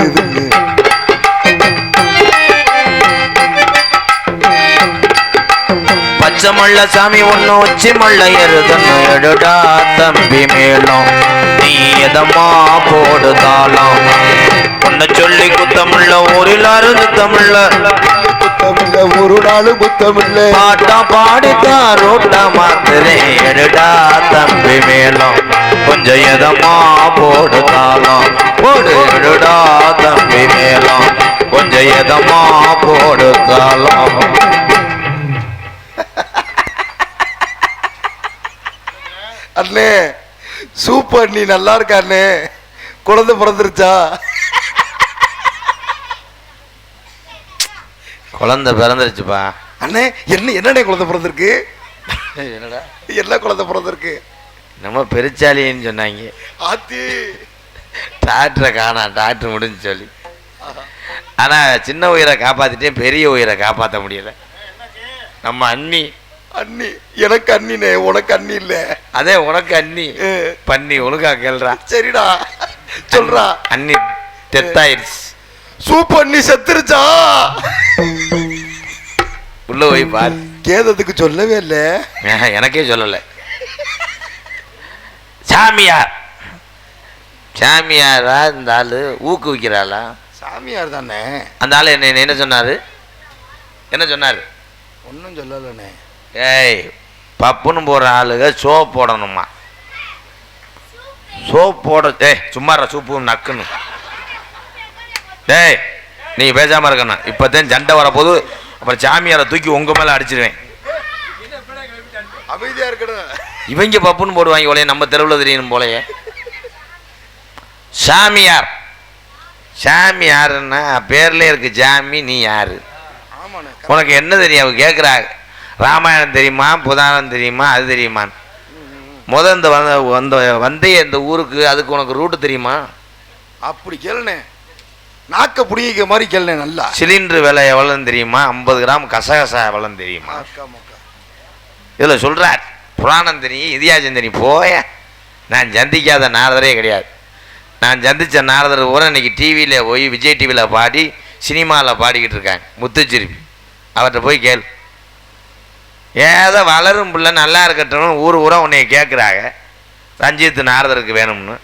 ஏறுதுன்னு. பச்சை மல்ல சாமி ஒண்ணு உச்சி மல்ல ஏறுதுன்னு எடுடா தம்பி மேலும் நீ எதமா போடுதாலாம் உன்னை சொல்லி குத்தமில்ல ஊரில் அருந்து தமிழ்ல குத்தமில்ல ஒரு நாள் குத்தமில்ல பாட்டா பாடித்தான் ரோட்டா மாத்துறேன் எடுடா தம்பி மேலும் கொஞ்சம் எதமா போடுதாலாம் போடு எடுடா தம்பி மேலும் கொஞ்சம் எதமா போடுதாலாம். அண்ணே சூப்பர், நீ நல்லா இருக்க அண்ணே. குழந்தை பிறந்துருச்சா? குழந்தை பிறந்துருச்சுப்பா. அண்ணே என்னண்ணே குழந்தை பிறந்திருக்கு? என்னடா என்ன குழந்தை பிறந்திருக்கு? நம்ம பெருச்சாலின்னு சொன்னாங்க. ஆத்தி டாக்டரை காணா, டாக்டர் முடிஞ்சு சொல்லி. ஆனால் சின்ன உயிரை காப்பாற்றிட்டேன், பெரிய உயிரை காப்பாற்ற முடியல. நம்ம அண்ணி அண்ணி எனக்கு அண்ணினே, உனக்கு அண்ணி இல்ல. அதே உனக்கு அண்ணி பண்ணி ஒழுங்கா கேள்றா. சரிடா சொல்றா. அண்ணி டெத்தாயிருச்சு. சூப்பர், நீ செத்துருச்சா? உள்ள போய் பாரு. கேதத்துக்கு சொல்லவே இல்ல. எனக்கே சொல்லலை. சாமியார் சாமியாரா இந்த ஆளு ஊக்குவிக்கிறாளா? சாமியார் தானே அந்த ஆளு. என்ன சொன்னாரு? என்ன சொன்னாரு? ஒன்றும் சொல்லலண்ணே. ஏய், பப்புன்னு போடுற ஆளுங்க சோப் போடணுமா? சோப் போட சும்மாற சூப்பு நக்குன்னு. டேய் நீ பேசாம இருக்கணும். இப்போதான் சண்டை வரப்போது. அப்புறம் சாமியாரை தூக்கி உங்க மேல அடிச்சிருவேன். அமைதியா இருக்கணும். இவங்க பப்புன்னு போடுவாங்க போலயே, நம்ம தெருவில் தெரியணும் போலயே. சாமியார் சாமியாருன்னா பேர்ல இருக்கு ஜாமி. நீ யாரு? உனக்கு என்ன தெரியும்? அவங்க கேட்குறாங்க, ராமாயணம் தெரியுமா, புராணம் தெரியுமா, அது தெரியுமான்னு. இந்த வந்தே இந்த ஊருக்கு அதுக்கு உனக்கு ரூட்டு தெரியுமா? அப்படி கேளுனே, நாக்க புடிங்கிக்க மாதிரி கேளுனே. நல்லா சிலிண்டர் விலை எவ்வளோன்னு தெரியுமா? 50 கிராம் கசகசா எவ்வளோன்னு தெரியுமா? இதில் சொல்கிறார், புராணம் தெரியும், இதிகாசம் தெரியும். போய நான் சந்திக்காத நாரதரே கிடையாது. நான் சந்தித்த நாரதர் பூரா இன்னைக்கு டிவியில் போய் விஜய் டிவியில் பாடி சினிமாவில் பாடிக்கிட்டு இருக்காங்க. முத்துச்சிருப்பி அவர்கிட்ட போய் கேளு. ஏதோ வளரும் பிள்ளை நல்லா இருக்கட்டும் ஊர் ஊரா உன்னைய கேட்குறாங்க, ரஞ்சித் நாரதருக்கு வேணும்னு.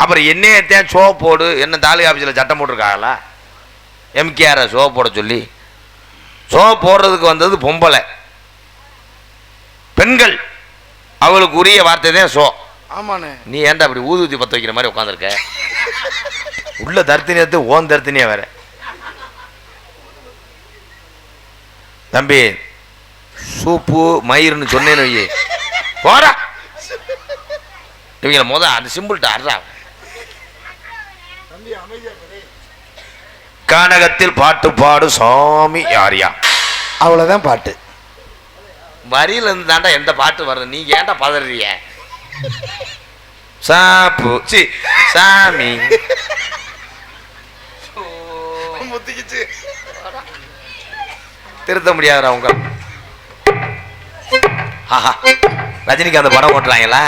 அப்புறம் என்னையத்தான் ஷோ போடு, என்ன தாலுகா ஆஃபீஸில் சட்டம் போட்டிருக்காங்களா எம்கேஆரை ஷோ போட சொல்லி? ஷோ போடுறதுக்கு வந்தது பொம்பளை பெண்கள், அவளுக்கு உரிய வார்த்தை தான் ஷோ. ஆமாண்ணே. நீ ஏன்டா அப்படி ஊதுவத்தி பற்ற வைக்கிற மாதிரி உட்காந்துருக்க? உள்ள தர்த்தினியத்து ஓன் தர்த்தினியா வேற. தம்பி சூப்பு மயிருன்னு சொன்னேன்னு வையே போறா. இவங்கள அந்த சிம்பிள்ட்ட அறா. கானகத்தில் பாட்டு பாடு சாமி யாரியா, அவ்வளவுதான் பாட்டு. வரியில இருந்து தாண்டா எந்த பாட்டு வருது? நீங்க ஏன்டா பதறிய? சாப்பு சி சாமி முத்திக்கிச்சு. திருத்த முடியாதுடா உங்க. ரஜினிக்கு அந்த படம் ஓட்டுறாங்களா?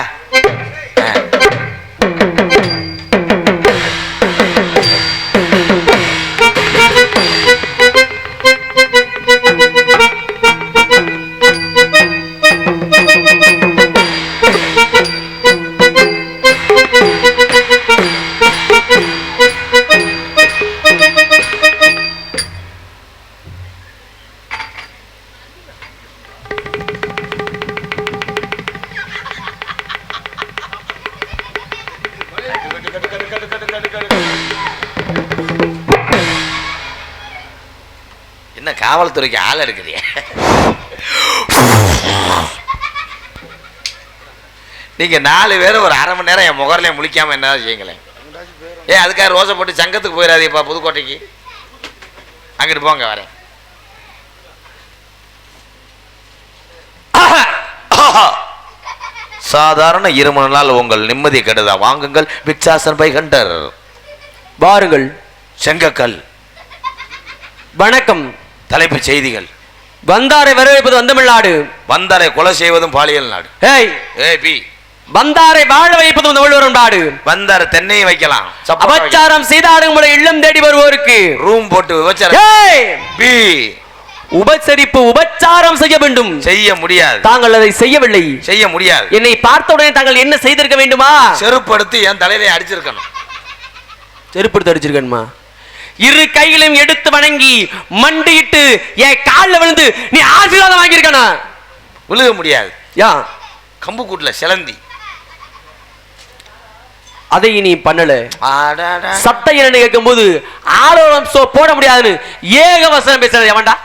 என்ன காவல்துறைக்கு ஆள் எடுக்குறிய? நீங்க 4 பேரும் ஒரு அரை மணி நேரம் என் முகர்ல முழிக்காம என்ன செய்யுங்களேன். அதுக்காக ரோசை போட்டு சங்கத்துக்கு போயிடாதீப்பா, புதுக்கோட்டைக்கு. அங்கிட்டு போங்க, வரேன். சாதாரண 2 மணி நாள் உங்கள் நிம்மதி கெடுதா? வாங்குங்கள் பிக்சாசன் பை ஹண்டர். வாருங்கள். செங்கக்கல். வணக்கம். தலைப்புச் செய்திகள். வந்தாரை வரவேற்பது வந்தமிழ்நாடு, வந்தாரை கொலை செய்வதும் பாலியல் நாடு. ஏய் ஏய் பி வந்தாரை வாழ வைப்பது வள்ளுவரும் நாடு. வந்தார தென்னையை வைக்கலாம். அபச்சாரம் செய்தாடும் முறை இல்லம் தேடி வருவோருக்கு ரூம் போட்டு விபச்சாரம் பி உபசரிப்பு உபச்சாரம் செய்ய வேண்டும். செய்ய முடியாது. தாங்கள் அதை செய்யவில்லை. செய்ய முடியாது. என்னை பார்த்தவுடனே தாங்கள் என்ன செய்திருக்க வேண்டுமா? செருப்படுத்தி என் தலையிலே அடிச்சிருக்கணும். செருப்படுத்தி அடிச்சிருக்கணுமா? இரு கைகளையும் எடுத்து வணங்கி மண்டியிட்டு என் காலில் விழுந்து நீ ஆசீர்வாதம் வாங்கியிருக்கணும். விழுக முடியாது. யா கம்பு கூட்டுல சிலந்தி. அதை நீ பண்ணல. சட்டை என்னன்னு கேட்கும் போது ஆலோலம் போட முடியாதுன்னு ஏக வசனம் பேசுறது எவன்டா?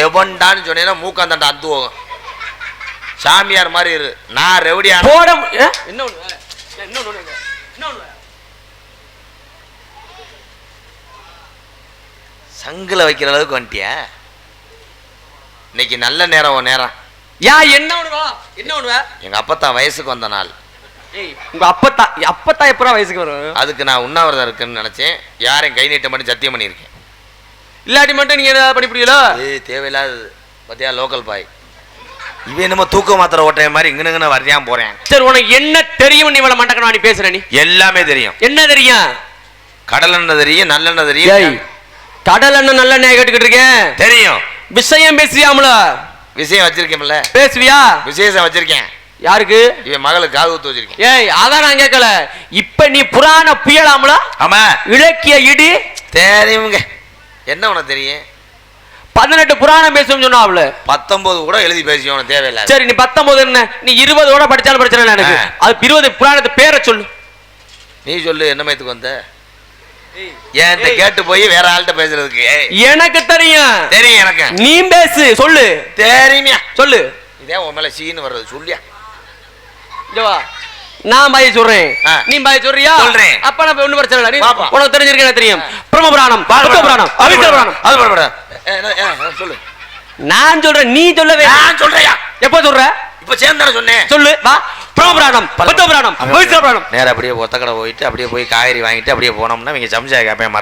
எவன்டான்னு சொன்னீங்கன்னா மூக்காந்தாண்டா அந்து போகும். சாமியார் மாதிரி இரு. நான் ரெவடியா போட சங்குல வைக்கிற அளவுக்கு வந்துட்டியா? இன்னைக்கு நல்ல நேரம் உன் நேரம். யா என்ன ஒண்ணுவா? என்ன ஒண்ணுவா? எங்க அப்பத்தான் வயசுக்கு வந்த நாள். உங்க அப்பத்தா எப்பறம் வயசுக்கு வரும்? அதுக்கு நான் உண்ணாவிரதம் இருக்குன்னு நினைச்சேன். யாரையும் கை நீட்ட மட்டும் சத்தியம் பண்ணியிருக்கேன். இல்லாட்டி மட்டும் நீங்க ஏதாவது பண்ணிவிடுவீங்களோ? தேவையில்லாதது. பத்தியா லோக்கல் பாய் இவன் என்னமோ தூக்க மாத்திரை ஓட்டுற மாதிரி இங்கன்னு வரையாம போறேன். சரி உனக்கு என்ன தெரியும்? நீ இவ்வளவு மண்டக்கணும் நீ பேசுற. நீ எல்லாமே தெரியும். என்ன தெரியும்? கடலெண்ணெய் தெரியும், நல்லெண்ணெய் தெரியும். கடல் எண்ணெய் நல்லெண்ணெய் கேட்டுக்கிட்டு இருக்கேன். தெரியும். விஷயம் பேசுவியாமல? விஷயம் வச்சிருக்கேன்ல. பேசுவியா? விசேஷம் வச்சிருக்கேன். யாருக்கு? இவன் மகளுக்கு காது ஊத்து வச்சிருக்கேன். ஏய் அதான் நான் கேட்கல. இப்ப நீ புராண புயலாமல? ஆமா. இலக்கிய இடி தெரியுங்க. என்ன உனக்கு தெரியும்? 18 புராணம் பேசும் சொன்னாவுல 19 கூட எழுதி பேசி உனக்கு தேவையில்லை. சரி நீ 19 என்ன? நீ 20 கூட படிச்சாலும் பிரச்சனை இல்லை எனக்கு. அது 20 புராணத்து பேரை சொல்லு. நீ சொல்லு. என்ன மயத்துக்கு வந்த? ஏன் கேட்டு போய் வேற ஆள்கிட்ட பேசுறதுக்கு? எனக்கு தெரியும். தெரியும் எனக்கு. நீ பேசு சொல்லு. தெரியுமியா? சொல்லு. இதே உன் மேல சீன்னு வர்றது சொல்லியா? நான் பாய் சொல்றேன், நீ பாய் சொல்றியா? சொல்றேன். அப்ப நான் ஒண்ணு பிரச்சனை இல்லை. உனக்கு தெரிஞ்சிருக்க தெரியும். பிரம்ம புராணம், பத்ம புராணம், அவித்ர புராணம். அது பரவாயில்ல. சொல்லு. நான் சொல்றேன், நீ சொல்லவே. நான் சொல்றியா? எப்போ சொல்ற? இப்ப சேர்ந்தானே சொன்னேன். சொல்லு. வா. பிரம்ம புராணம், பத்ம புராணம், அவித்ர புராணம். நேரா அப்படியே ஒத்தக்கடை போயிட்டு அப்படியே போய் காய்கறி வாங்கிட்டு அப்படியே போனோம்னா இங்க சமைச்சா கேட்பேன்.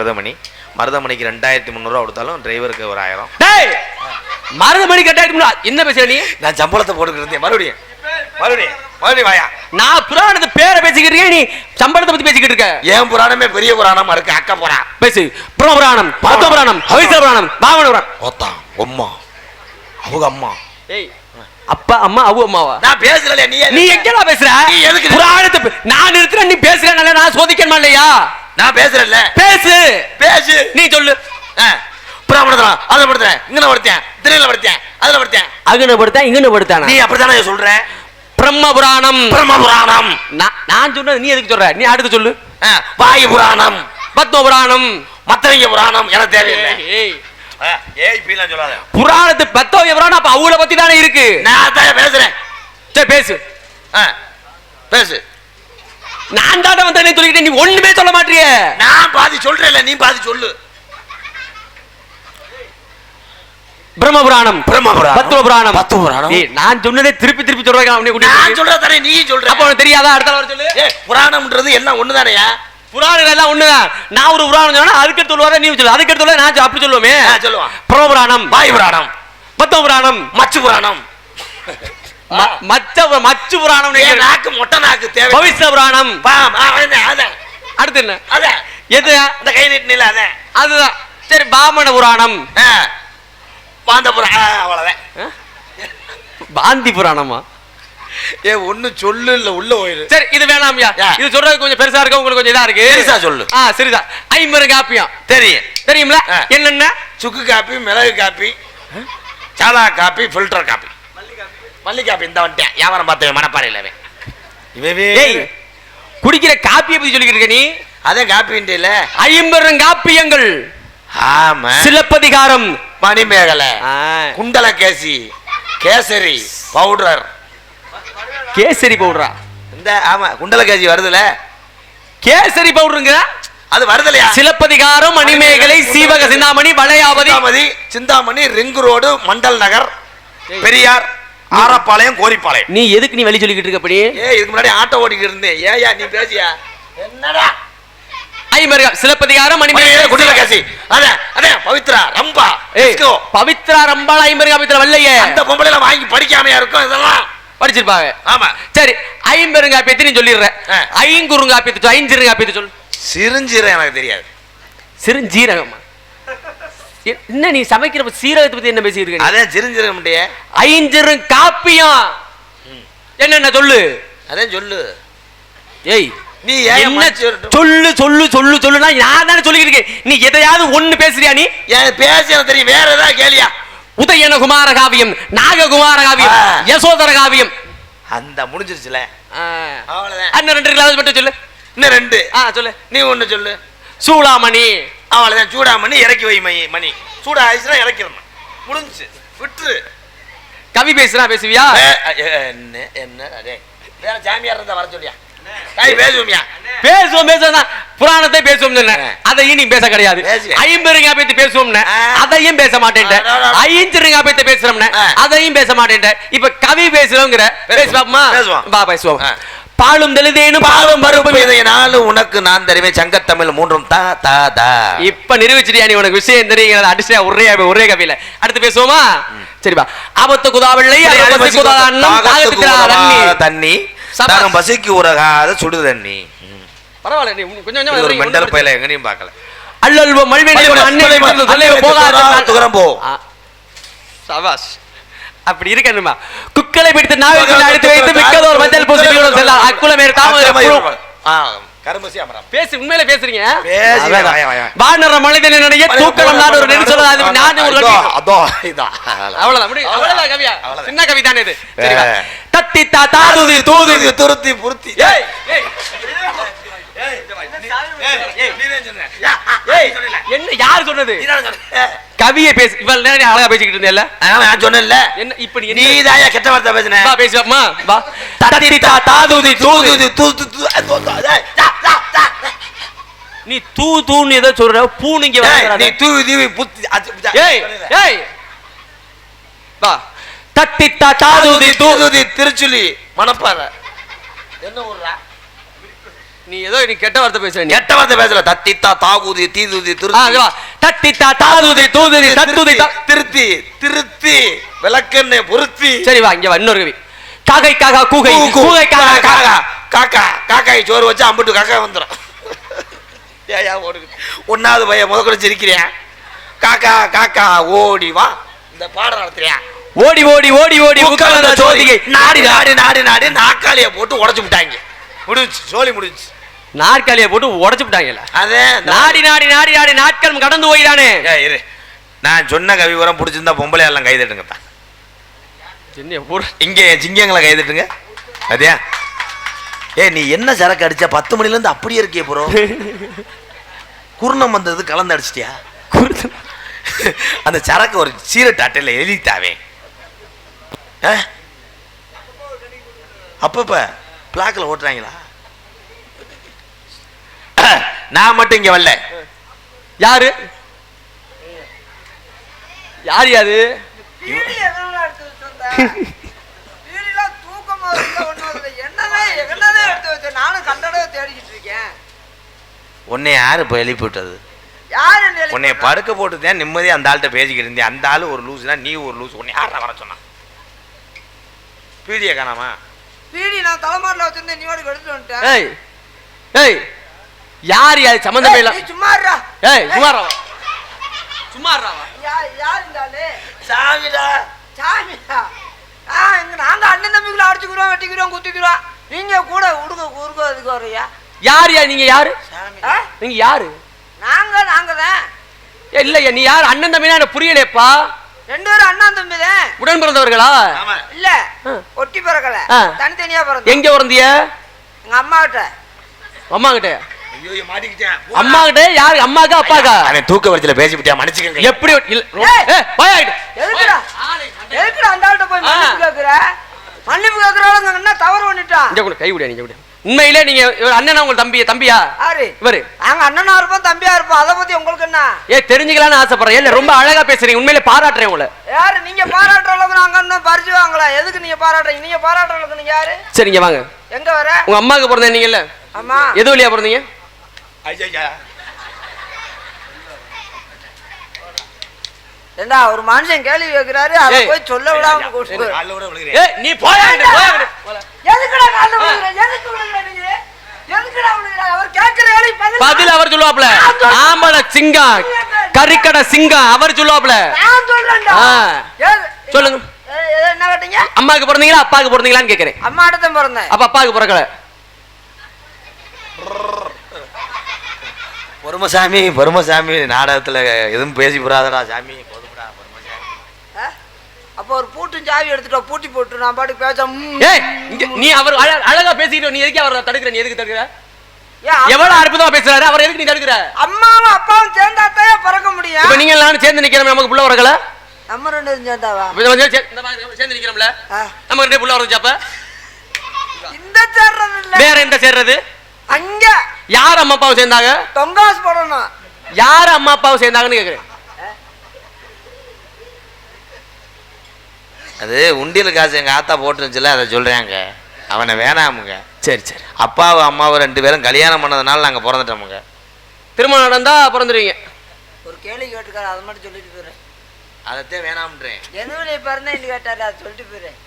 மருதமணிக்கு 2300 ரூபா கொடுத்தாலும் டிரைவருக்கு ஒரு 1000. டேய் மருதமணிக்கு 2300 என்ன பேசுற நீ? நான் சம்பளத்தை போட்டுக்கிட்டு இருந்தேன். மறுபடியும் வாயா. நான் புராணத்து பேரை பேசிக்கிட்டு இருக்கேன், நீ சம்பளத்தை பத்தி பேசிக்கிட்டு இருக்க. ஏன் புராணமே பெரிய புராணமா இருக்கு. அக்கா புராணம் பேசு. பிரம்ம புராணம், பத்ம புராணம், அவித்ர புராணம், பாவன புராணம். ஓத்தா அம்மா அவங்க அம்மா. ஏய் அப்பா அம்மா அவு அம்மாவா? நான் பேசுறல. நீ எங்கடா பேசுற? நீ எதுக்கு புராணத்து நான் நிறுத்துறேன், நீ பேசுறனால நான் சோதிக்கணுமா இல்லையா? நான் பேசுறல. பேசு. நீ சொல்லு. புராணத்துல அத படுத்தேன், இங்கன படுத்தேன், திரையில படுத்தேன், அதுல படுத்தேன், அங்கன படுத்தேன், இங்கன படுத்தானா? நீ அப்படிதானே சொல்ற? பிரம்ம புராணம். நான் சொன்னது நீ எதுக்கு சொல்ற? நீ அடுத்து சொல்லு. வாயு புராணம், பத்ம புராணம், மத்தவங்க புராணம் எனக்கு தேவையில்லை. புராணத்து பத்தோய புராணம் அப்ப அவளை பத்தி தானே இருக்கு. நான் தான் பேசுறேன். சரி பேசு. நான் தானே வந்தேன்னு சொல்லிக்கிட்டே நீ ஒண்ணுமே சொல்ல மாட்டியே. நான் பாதி சொல்றேன்ல, நீ பாதி சொல்லு. பிரம்ம புராணம், பத்ம புராணம். நான் சொன்னதே திருப்பி சொல்றேன். நான் சொல்றதானே நீ சொல்ற. அப்ப உனக்கு தெரியாதா? அடுத்த வர சொல்லு. புராணம்ன்றது எல்லாம் ஒண்ணுதானயா? புராணம் எல்லாம் ஒண்ணுதான். நான் ஒரு புராணம் சொன்னா அதுக்கு சொல்லுவார, நீ சொல்லு. அதுக்கு சொல்ல நான் அப்படி சொல்லுவோமே. சொல்லுவான். பிரம்ம புராணம், வாயு புராணம், பத்ம புராணம், மச்சு புராணம். மச்சு புராணம் நாக்கு மொட்டை நாக்கு தேவை. பவிஷ்ய புராணம். அடுத்து என்ன? எது? அந்த கை நீட்டினில அதுதான். சரி பாமன புராணம், பாந்த புராணம். அவ்வளவுதான். பாந்தி புராணமா? ஒண்ணு சொல்லு இல்ல உள்ள போயிரு. சரி இது வேணாம்யா. இது சொல்றது கொஞ்சம் பெருசா இருக்கு, உங்களுக்கு கொஞ்சம் இதா இருக்கு. பெருசா சொல்லு. சரிதா. 50 காப்பியம் தெரியும்ல? என்னென்ன? சுக்கு காப்பி, மிளகு காப்பி, சாலா காப்பி, ஃபில்டர் காப்பி, மல்லி காப்பி. இந்த வந்துட்டேன் வியாபாரம் பார்த்தேன் மனப்பாறையில. குடிக்கிற காப்பியை பத்தி சொல்லிக்கிட்டு இருக்க நீ. அதான் காப்பின்ல 50 காப்பியங்கள். ஆமா. சிலப்பதிகாரம், மணிமேகலை, குண்டலகேசி, கேசரி பவுடர். கேசரி பவுடரா? இந்த ஆமா குண்டலகேசி வருதுல, கேசரி பவுடருங்க. அது வருதுலையா? சிலப்பதிகாரம், மணிமேகலை, சீவக சிந்தாமணி, வளையாபதி, சிந்தாமணி, ரிங் ரோடு, மண்டல் நகர், பெரியார், ஆரப்பாளையம், கோரிப்பாளையம். நீ எதுக்கு நீ வழி சொல்லிக்கிட்டு இருக்க? அப்படி இதுக்கு முன்னாடி ஆட்டோ ஓட்டிக்கிட்டு இருந்தேன். ஏயா நீ பேசியா? என்னடா 50 சிலப்பதிகாரம், மணிமேகலை, குண்டலகேசி, பவித்ரா, ரம்பா. பவித்ரா, ரம்பால 50 காப்பியத்துல வரலையே. அந்த பொம்பளைல வாங்கி படிக்காமையா இருக்கும் இதெல்லாம். படிச்சிருப்பாங்க. ஆமா. சரி, ஐம்பெருங்காப்பியத்தை நீ சொல்லிடுற. ஐங்குறுங்காப்பியத்தை ஐஞ்சிருங்காப்பியத்தை சொல்லு. சிறுஞ்சீரகம் எனக்கு தெரியாது. சிறுஞ்சீரகமா? என்ன நீ சமைக்கிற சீரகத்தை பத்தி என்ன பேசிட்டு இருக்க? அதான் சிறுஞ்சீரகம். ஐஞ்சிருங்காப்பியம் என்னென்ன சொல்லு. அதான் சொல்லு. ஏய், நீ என்ன சொல்லு சொல்லு சொல்லு சொல்லுனா நான் தானே சொல்லிட்டு இருக்கேன். நீ எதையாவது ஒண்ணு பேசுறியா? நீ பேசி எனக்கு தெரியும். வேற ஏதாவது கேளியா? உதயன குமார காவியம், நாககுமார காவியம், யசோதர காவியம் அந்த முடிஞ்சிருச்சுல. அவ்வளவுதான். அண்ணன் 2 கிளாஸ் மட்டும் சொல்லு. இன்னும் 2. சொல்லு. நீ ஒண்ணு சொல்லு. சூடாமணி. அவ்வளவுதான். சூடாமணி இறக்கி வை. மணி சூடா ஆயிடுச்சுன்னா இறக்கிடணும். முடிஞ்சு விட்டுரு. கவி பேசுறா பேசுவியா? என்ன என்ன அதே வேற ஜாமியார் இருந்தா வர சொல்லியா? பேசுவோம்யா. பேசுவோம் பேசுவோம். புராணத்தை பேசுவோம். அதையும் நீ பேச கிடையாது. ஐம்பெருங்காப்பியத்தை பேசுவோம், அதையும் பேச மாட்டேன். ஐஞ்சிருங்காப்பியத்தை பேசுறோம், அதையும் பேச மாட்டேன். இப்ப கவி பேசுறோங்கிற பேசுவாமா? வா பேசுவோம். பாலும் தெளிதேனும் பாலும் பருப்பும் இதை நாளும் உனக்கு நான் தருவேன் சங்கத்தமிழ் 3 தா தா தா. இப்ப நிரூபிச்சிட்டியா நீ? உனக்கு விஷயம் தெரியுங்க. அடிச்சா ஒரே கவியில. அடுத்து பேசுவோமா? சரிப்பா. ஆபத்து குதாவில்லை தண்ணி தாகம் பசிக்கு உரகாத சுடு தண்ணி. பரவாயில்ல, நீ கொஞ்சம் ஒரு மெண்டல் பையில எங்கனையும் பார்க்கல. அல்லல்வோ மல்வேணி அண்ணனை துகரம் போ. சபாஷ். அப்படி இருக்கணுமா? குக்களை பிடித்து நாவிற்குள் அடித்து வைத்து மிக்கதோர் மஞ்சள் பூசிகளுடன் செல்ல அக்குலமேர் தாமரை கரும்பசி அமரம். பேசி உண்மையில பேசுறீங்க. வானர மனிதனுடைய தூக்கலம் நான் ஒரு நெடு சொல்ல நான் ஒரு அதோ இதா அவ்வளவுதான் முடியும். அவ்வளவுதான் கவியா? சின்ன கவி தானே இது. சரியா? தத்தி தாதுதி தூதி துருத்தி புருத்தி. ஏய் ஏய் என்ன யார் சொன்னது? கவியை பேசு. இவள் நேரம் அழகா பேசிக்கிட்டு இருந்தேல்ல? நான் சொன்னேன்ல. என்ன இப்ப நீ தாயா கெட்ட வார்த்தை பேசுன? வா பேசுவாமா? வா. தத்தி தாதுதி தூதி நீ தூன்னு ஏதோ சொல்ற. பூனிங்க நீ தூதி புத்தி. ஏய் ஏய் வா. தத்தி தாதுதி தூதி திருச்சுலி மணப்பாறை. என்ன ஊர்ரா? நீ ஏதோ நீ கெட்ட வார்த்தை பேசுற. கெட்ட வார்த்தை பேசல. தத்தித்தா தாகுதி தீதுதி திருத்தி. தத்தித்தா தாதுதி தூதி தத்துதி திருத்தி திருத்தி விளக்கெண்ணெய் பொருத்தி. சரி வா இங்க வா. இன்னொரு கவி. காக்கை காக்கா கூகை கூகை காக்கா காக்கா காக்கா காக்காய் சோறு வச்சு அம்பிட்டு காக்கா வந்துடும். ஏயா ஓடுது? 1வது பையன் முதல்ல சிரிக்கிறியா? காக்கா காக்கா ஓடி வா. இந்த பாடம் நடத்துறியா? ஓடி ஓடி ஓடி ஓடி உட்கார்ந்த ஜோதிகை நாடி நாடி நாடி நாடி நாக்காளியை போட்டு உடைச்சு விட்டாங்க. முடிஞ்சு சோழி முடிஞ்சு. நாற்காலியை போட்டு உடைச்சு விட்டாங்கல்ல? அதே நாடி நாடி நாடி நாடி நாட்கள் கடந்து போயிடானே. இரு, நான் சொன்ன கவி உரம் பிடிச்சிருந்தா பொம்பளை எல்லாம் கைதட்டுங்கப்பா. இங்கே சிங்கங்களை கைதட்டுங்க. அதே நீ என்ன சரக்கு அடிச்ச? 10 மணில இருந்து அப்படியே இருக்கே ப்ரோ. குருணம் வந்தது கலந்து அடிச்சிட்டியா? அந்த சரக்கு ஒரு சீரட் அட்டையில எழுதிட்டாவே. அப்பப்ப பிளாக்ல ஓட்டுறாங்களா? நான் மட்டும் இங்க வரல. யாரு யாரு யாரு? உன்னை யாரு இப்ப எழுப்பி விட்டது? உன்னை படுக்க போட்டுதான் நிம்மதியா அந்த ஆள்கிட்ட பேசிக்கிட்டு இருந்தேன். அந்த ஆளு ஒரு லூசுனா நீ ஒரு லூசு. உன்னை யாரா வர சொன்னா? பீடிய காணாமா? பீடி நான் தலைமாட்டில் வச்சிருந்தேன். நீ வாடகை எடுத்துட்டு வந்துட்டேன். ஏய் ஏய் யார் யார் சம்பந்தமே இல்ல. சும்மாறா. ஏய் சும்மாறா சும்மாறாவா? யார் இருந்தாலே? சாமிடா. சாமிடா. நாங்க அண்ணன் தம்பிக்குள்ள அடிச்சுக்கிறோம், வெட்டிக்கிறோம், குத்திக்கிறோம். நீங்க கூட உருக அதுக்கு வரையா? யார் யார்? நீங்க யாரு? நீங்க யாரு? நாங்க தான். இல்லையா நீ யார்? அண்ணன் தம்பினா எனக்கு புரியலையப்பா. 2 பேரும் அண்ணா தம்பி தான். உடன் பிறந்தவர்களா? இல்ல ஒட்டி பிறக்கல, தனித்தனியா பிறந்த. எங்க பிறந்திய? எங்க அம்மா கிட்ட. அம்மா கிட்ட? ஐயோ மாட்டிக்கிட்டேன். அம்மா கிட்ட யாரு? அம்மாக்கா அப்பாக்கா? அவன் தூக்க வரிசையில பேசிவிட்டியா? மன்னிச்சுக்கங்க. எப்படி எதுக்குடா அந்த ஆள்கிட்ட போய் மன்னிப்பு கேக்குற? மன்னிப்பு கேக்குறவங்க என்ன தவறு பண்ணிட்டான்? இங்க கூட கை விட. நீங்க விட. உண்மையிலே நீங்க அண்ணனா உங்க தம்பியா? யாரு இவரு? நாங்க அண்ணனா இருப்போம், தம்பியா இருப்போம். அத பத்தி உங்களுக்கு என்ன? தெரிஞ்சுக்கலாம்னு ஆசைப்படுறேன். இல்ல ரொம்ப அழகா பேசுறீங்க. உண்மையிலே பாராட்டுறேன் உங்களை. யாரு நீங்க? பாராட்டுற அளவுக்கு நாங்க இன்னும் பறிச்சு வாங்கல. எதுக்கு நீங்க பாராட்டுறீங்க? நீங்க பாராட்டுற அளவுக்கு நீங்க யாரு? சரிங்க வாங்க. எங்க வர? உங்க அம்மாக்கு பிறந்தேன் நீங்கல்ல? ஆமா. எது வழியா பிறந்தீங்க? ஏண்டா ஒரு மனுஷன் கேள்வி கேட்கிறாரு அதை போய் சொல்ல விடாம கூப்பிட்டு. ஏய் நீ போயா எதுக்குடா கால்ல விழுகுற? எதுக்கு விழுகுற நீ? எதுக்குடா விழுகுற? அவர் கேட்கிற கேள்வி பதில் அவர் சொல்லுவாப்ல. ஆம்பள சிங்கம் கறிக்கடை சிங்கம் அவர் சொல்லுவாப்ல. நான் சொல்றேன்டா. சொல்லுங்க. என்ன கேட்டீங்க? அம்மாக்கு பிறந்தீங்களா அப்பாக்கு பிறந்தீங்களான்னு கேக்குறேன். அம்மா தான் பிறந்தேன். அப்ப அப்பாவுக்கு பிறக்கல. பொறுமசாமி நாடகத்துல எதுவும் பேசி போறாதடா சாமி. அப்போ ஒரு பூட்டு சாவி எடுத்துட்டோம், பூட்டி போட்டு நான் பாட்டுக்கு பேச. ஏய் நீ அவர் அழகா பேசிட்டு நீ எதுக்கு அவரை தடுக்கிற? நீ எதுக்கு தடுக்கிற? எவ்வளவு அற்புதமா பேசுறாரு, அவர் எதுக்கு நீ தடுக்கிற? அம்மாவும் அப்பாவும் சேர்ந்தாத்தையே பிறக்க முடியும். இப்ப நீங்க எல்லாரும் சேர்ந்து நிக்கிறோம், நமக்கு புள்ள வரக்கல. நம்ம ரெண்டு சேர்ந்தாவா? சேர்ந்து நிக்கிறோம்ல, நம்ம ரெண்டு புள்ள வரச்சாப்ப இந்த சேர்றது இல்ல, வேற எந்த சேர்றது? அங்க யார் அம்மா அப்பாவும் சேர்ந்தாங்க? தொங்காசு போடணும். யார் அம்மா அப்பாவும் சேர்ந்தாங்கன்னு கேக்குறேன். அது உண்டியல் காசு எங்க ஆத்தா போட்டுருந்துச்சுல, அதை சொல்றாங்க. அவனை வேணாமுங்க. சரி சரி. அப்பாவும் அம்மாவும் 2 பேரும் கல்யாணம் பண்ணதுனால நாங்க பிறந்துட்டோமுங்க. திருமணம் நடந்தா பிறந்துருவீங்க. ஒரு கேள்வி கேட்டுக்காரு, அதை மட்டும் சொல்லிட்டு போயிடுறேன். அதத்தே வேணாம்ன்றேன். என்ன பிறந்தேன் கேட்டாரு, அதை சொல்லிட்டு போயிடுறேன்.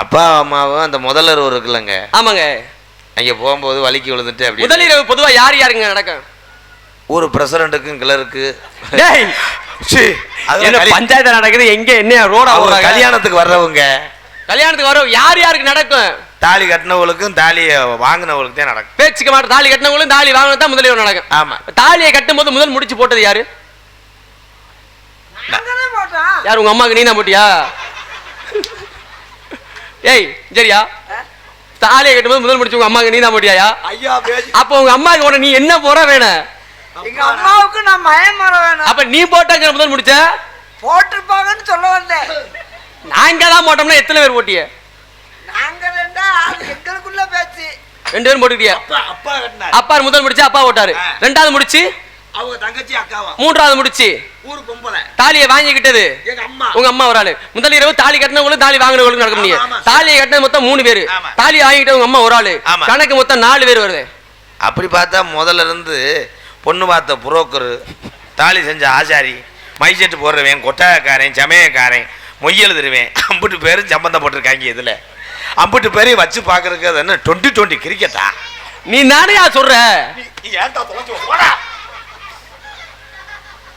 அப்பா அம்மாவும் அந்த முதலர் இருக்குல்லங்க. ஆமாங்க. அங்க போகும்போது வலிக்கு விழுந்துட்டு அப்படி. முதலிரவு பொதுவா யார் யாருங்க நடக்கும்? ஒரு பிரசிடண்ட்டுக்கும் கிளருக்கு பஞ்சாயத்து நடக்குது. எங்க என்ன ரோட கல்யாணத்துக்கு வர்றவங்க, கல்யாணத்துக்கு வர யார் யாருக்கு நடக்கும்? தாலி கட்டினவங்களுக்கும் தாலி வாங்கினவங்களுக்கு தான் நடக்கும். பேச்சுக்க மாட்டோம். தாலி கட்டினவங்களும் தாலி வாங்கினதான் முதலிரவு நடக்கும். ஆமா. தாலியை கட்டும் போது முதல் முடிச்சு போட்டது யாரு? யார்? உங்க அம்மாக்கு நீ தான் போட்டியா? ஏய் சரியா, தாலியை கட்டும் போது முதல் முடிச்சு உங்க அம்மாக்கு நீ தான் போட்டியா? அப்ப உங்க அம்மாக்கு உடனே நீ என்ன போற வேணும்? எங்க அம்மாவுக்கு நான் மயமர வேணும். அப்ப நீ போட்டாங்க முதல் முடிச்ச போட்டிருப்பாங்கன்னு சொல்ல வந்தேன். நாங்க தான் போட்டோம்னா எத்தனை பேர் போட்டிய? நாங்க ரெண்டா, எங்களுக்குள்ள பேச்சு. 2 பேரும் போட்டுக்கிட்டியா? அப்பா முதல் முடிச்சு அப்பா போட்டாரு, 2வது முடிச்சு அவங்க தங்கச்சி அக்காவா, 3வது முடிச்சு ஊரு பொம்பளை தாலியை வாங்கிக்கிட்டது எங்க அம்மா. உங்க அம்மா ஒரு ஆளு. முதல் இரவு தாலி கட்டினவங்களும் தாலி வாங்கினவங்களும் நடக்க முடியும். தாலியை கட்டின மொத்தம் 3 பேரு, தாலி வாங்கிட்டு உங்க அம்மா ஒரு ஆளு, கணக்கு மொத்தம் 4 பேர் வருது. அப்படி பார்த்தா முதல்ல இருந்து பொண்ணு பார்த்த புரோக்கரு, தாலி செஞ்ச ஆசாரி, மைசெட்டு போடுறவன், கொட்டாயக்காரன், சமயக்காரன், மொய் எழுதுருவேன், 50 பேரும் சம்பந்தம் போட்டிருக்காங்க. இதுல 50 பேரையும் வச்சு பாக்குறதுக்கு அது என்ன 2020 கிரிக்கெட்டா? நீ நானே சொல்ற.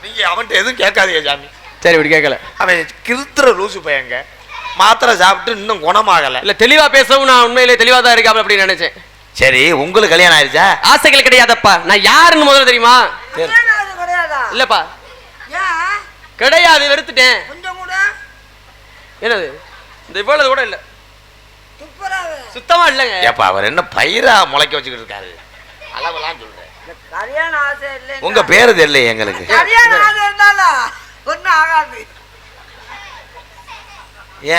நீங்க அவன்கிட்ட எதுவும் கேட்காதீங்க சாமி. சரி இப்படி கேட்கல. அவன் கிருத்துற லூசு பையங்க, மாத்திரை சாப்பிட்டு இன்னும் குணமாகல. இல்ல தெளிவா பேசவும் நான் உண்மையிலே தெளிவா தான் இருக்காப்ல அப்படின்னு நினைச்சேன். சரி உங்களுக்கு கல்யாணம் ஆயிடுச்சா? ஆசைகள் கிடையாதப்பா. நான் யாருன்னு முதல்ல தெரியுமா? கிடையாதா? இல்லப்பா ஏன் கிடையாது, வெறுத்துட்டேன். கொஞ்சம் கூட என்னது இந்த இவ்வளவு கூட இல்ல, துப்புராவே சுத்தமா இல்லங்க. ஏப்பா அவர் என்ன பயிரா முளைக்க வச்சுக்கிட்டு இருக்காரு? அளவெல்லாம் சொல்றேன். கல்யாண ஆசை இல்லை. உங்க பேரு தெரியல எங்களுக்கு. கல்யாண ஆசை இருந்தாலும் ஒன்னும் ஆகாது.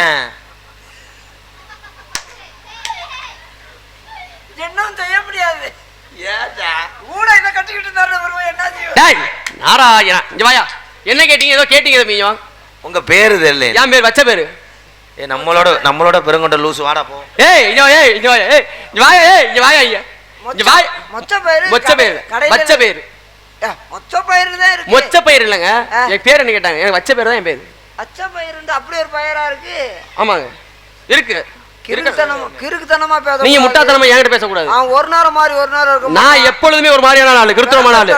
ஏன் இன்னும் செய்ய முடியாது. ஏடா கூட இதை கட்டிக்கிட்டு இருந்தாரு ஒருவன், என்ன செய்யும்? டேய் நாராயணா இங்க வாயா. என்ன கேட்டீங்க? ஏதோ கேட்டீங்க மீயும். உங்க பேரு தெரியல. என் பேர் வச்ச பேரு. நம்மளோட பெருங்கொண்ட லூசு வாடா போ. ஏய் இங்க வாயா, இங்க வாயா, ஏய் இங்க வாயா, ஏய் இங்க வாயா, இங்க வாயா. மொச்ச பயிறு, மொச்ச பயிறு, வச்ச பயிறு. மொச்ச பயிறு தான் இருக்கு. மொச்ச பயிறு இல்லங்க. என் பேர் என்ன கேட்டாங்க? எனக்கு வச்ச பேர் தான் என் பேரு. அச்ச பயிறுண்டு அப்படி ஒரு பயிரா இருக்கு. ஆமாங்க இருக்கு. கிறுக்குத்தனமா பேச. நீங்க முட்டாத்தனமா என்கிட்ட பேசக்கூடாது. ஒரு நேரம் மாதிரி ஒரு நேரம் இருக்கும். நான் எப்பொழுதுமே ஒரு மாதிரியான ஆளு, கிருத்திரமான ஆளு.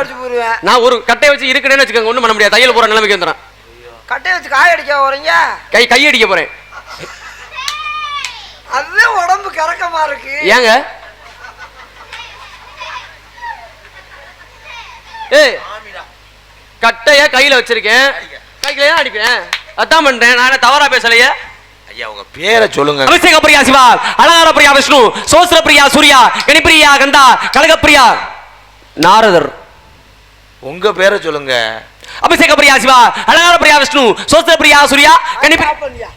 நான் ஒரு கட்டை வச்சு இருக்கிறேன்னு வச்சுக்கோங்க, ஒண்ணும் பண்ண முடியாது. தையல் போற நிலைமைக்கு வந்துடும். கட்டை வச்சு காய அடிக்க போறீங்க? கை அடிக்க போறேன். அதுவே உடம்பு கறக்கமா இருக்கு. ஏங்க ஏய் கட்டைய கையில வச்சிருக்கேன், கையில அடிப்பேன். அதான் பண்றேன். நான் தவறா பேசலையே. ஐயா உங்க பேரை சொல்லுங்க. அபிஷேக பிரியா சிவா, அலங்கார பிரியா விஷ்ணு, சோஸ்திர பிரியா சூர்யா, கணிப்பிரியா கந்தா, கனகப்பிரியா நாரதர். உங்க பேரை சொல்லுங்க. அபிஷேக பிரியா சிவா, அலங்கார பிரியா விஷ்ணு, சோஸ்திர பிரியா சூர்யா, கணிப்பிரியா.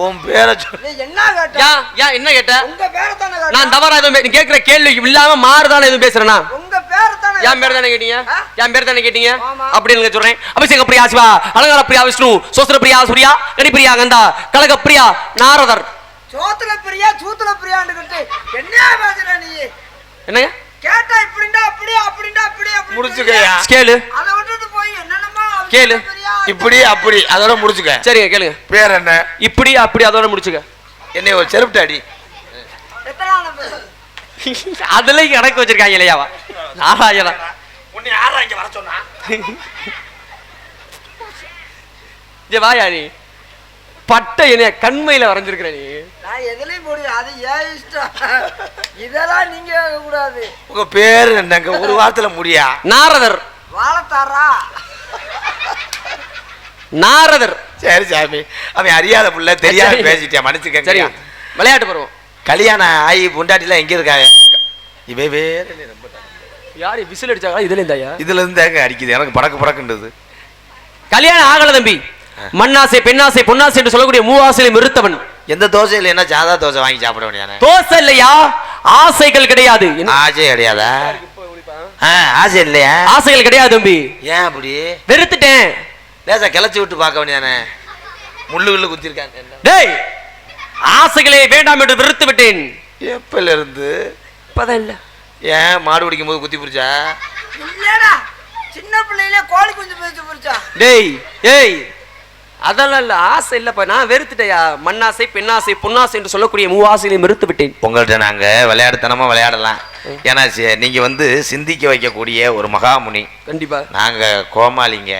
உன் பேரை சொல்லு. என்ன கேட்ட? ஏன் என்ன கேட்ட? உங்க பேரை தானே கேட்ட. நான் தவறா எதுவும் நீ கேக்குற கேள்வி இல்லாம மாறுதானே எதுவும் பேசுறேனா? உங்க பேரை தானே. என் பேர் தானே கேட்டீங்க? என் பேர் தானே கேட்டீங்க? ஆமா. அப்படின்னு சொல்றேன். அபிஷேக பிரியா சிவா, அலங்கார பிரியா விஷ்ணு, சோஸ்திர பிரியா சூர்யா, கணிப்பிரியா கந்தா, கனகப்பிரியா நாரதர். சோத்துல பிரியா சூத்துல பிரியாண்டுகிட்டு என்ன பேசுற நீ? என்னங்க கேட்டா இப்படிண்டா அப்படியே அப்படிண்டா அப்படியே அப்படி முடிச்சுக்கயா ஸ்கேலு. அதை விட்டு கேளு. இப்படி அப்படி அதோட முடிச்சுக்க. சரிங்க கேளுங்க. பேர் என்ன? இப்படி அப்படி அதோட முடிச்சுக்க. என்னை ஒரு செருப்புட்டாடி. அதுல கணக்கு வச்சிருக்காங்க இல்லையாவா? நாராயணா உன்னை யாரா இங்க வர சொன்னா? வாயா நீ பட்டை என்ன கண்மையில வரைஞ்சிருக்கிற நீ. நான் எதுலயும் போடுவேன், அது ஏன் இஷ்டம். இதெல்லாம் நீங்க கேட்க கூடாது. உங்க பேரு என்னங்க? ஒரு வாரத்துல முடியா? நாரதர். வாழத்தாரா? நாரதர். சரி சாமி, அவன் அறியாத புள்ள தெரியாத பேசிட்டியா, மன்னிச்சுக்க. சரி, விளையாட்டு பருவம். கல்யாணம் ஆகி பொண்டாட்டிலாம் எங்க இருக்காங்க? இவை வேற யாரு விசில் அடிச்சாங்களா? இதுல இருந்தாயா? இதுல இருந்தாங்க அடிக்குது, எனக்கு பறக்கு பறக்குன்றது. கல்யாணம் ஆகல தம்பி. மண்ணாசை பெண்ணாசை பொன்னாசை என்று சொல்லக்கூடிய மூவாசையிலும் இருத்தவன். எந்த தோசை இல்லைன்னா சாதா தோசை வாங்கி சாப்பிட வேண்டியதானே? தோசை இல்லையா? ஆசைகள் கிடையாது. ஆசை கிடையாதா? ஆசை இல்லையா? ஆசைகள் கிடையாது தம்பி. ஏன் அப்படி? வெறுத்துட்டேன். லேசா கிளச்சி விட்டு பார்க்க வேண்டியதானே? முள்ளு குத்திருக்காங்க. டேய், ஆசைகளை வேண்டாம் என்று வெறுத்து விட்டேன். எப்பல இருந்து? இப்பதான் இல்ல. ஏன் மாடு பிடிக்கும் போது குத்தி புரிச்சா? இல்லடா, சின்ன பிள்ளையில கோழி குஞ்சு பேச்சு புரிச்சா. டேய் ஏய், அதெல்லாம் இல்ல, ஆசை இல்லப்பா. நான் வெறுத்துட்டேயா. மண்ணாசை பெண்ணாசை பொன்னாசை என்று சொல்லக்கூடிய மூவாசையிலையும் வெறுத்து விட்டேன். உங்கள்கிட்ட நாங்க விளையாடுத்தனமா விளையாடலாம். ஏன்னா நீங்க வந்து சிந்திக்க வைக்கக்கூடிய ஒரு மகாமுனி. கண்டிப்பா. நாங்க கோமாளிங்க